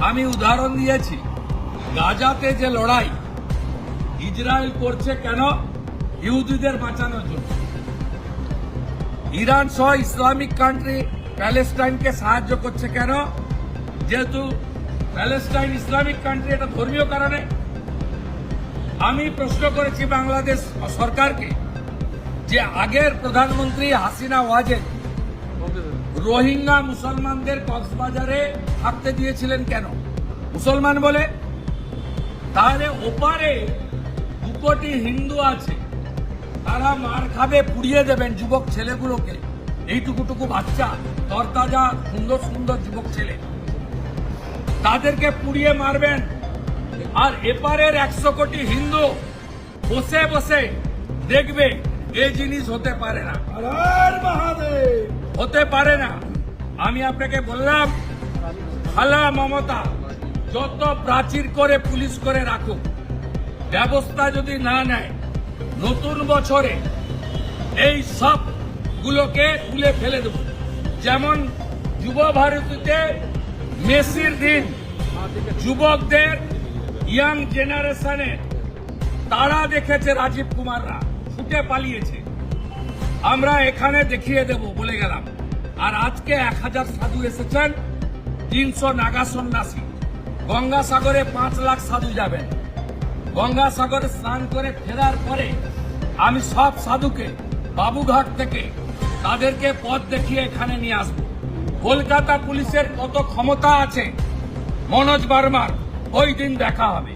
আমি উদাহরণ দিয়েছি, গাজাতে যে লড়াই ইসরায়েল করছে কেন? ইহুদিদের বাঁচানোর জন্য। ইরান সহ ইসলামিক কান্ট্রি প্যালেস্টাইনকে সাহায্য করছে কেন? যেহেতু প্যালেস্টাইন ইসলামিক কান্ট্রি, এটা ধর্মীয় কারণে। আমি প্রশ্ন করেছি বাংলাদেশ সরকারকে যে আগের প্রধানমন্ত্রী হাসিনা ওয়াজেদ রোহিঙ্গা মুসলমানদের কক্সবাজারে থাকতে দিয়েছিলেন কেন? মুসলমান বলে। তাহলে ওপারে 2 কোটি হিন্দু আছে, তারা মার খাবে, পুড়িয়ে দেবেন যুবক ছেলেগুলোকে। এইটুকুটুকু বাচ্চা, তরতাজা সুন্দর সুন্দর যুবক ছেলে, তাদেরকে পুড়িয়ে মারবেন। আর এপারের 100 কোটি হিন্দু বসে বসে দেখবে। এই জিনিস হতে পারে না, হতে পারে না। আমি আপনাকে বললাম, খালা মমতা যত প্রাচীর করে পুলিশ করে রাখুক, ব্যবস্থা যদি না নেয়, নতুন বছরে এই সব গুলোকে তুলে ফেলে দেব। যেমন যুব ভারতীতে মেসির দিন যুবকদের, ইয়াং জেনারেশনে তারা দেখেছে রাজীব কুমাররা ছুটে পালিয়েছে, আমরা এখানে দেখিয়ে দেব বলে গেলাম। আর আজকে 1000 সাধু এসেছেন, 300 নাগা সন্ন্যাসী। গঙ্গাসাগরে 5 লাখ সাধু যাবেন। গঙ্গাসাগরে স্নান করে ফেরার পরে আমি সব সাধুকে বাবুঘাট থেকে তাদেরকে পথ দেখিয়ে এখানে নিয়ে আসবো। কলকাতা পুলিশের কত ক্ষমতা আছে মনোজ বার্মার, ওই দিন দেখা হবে।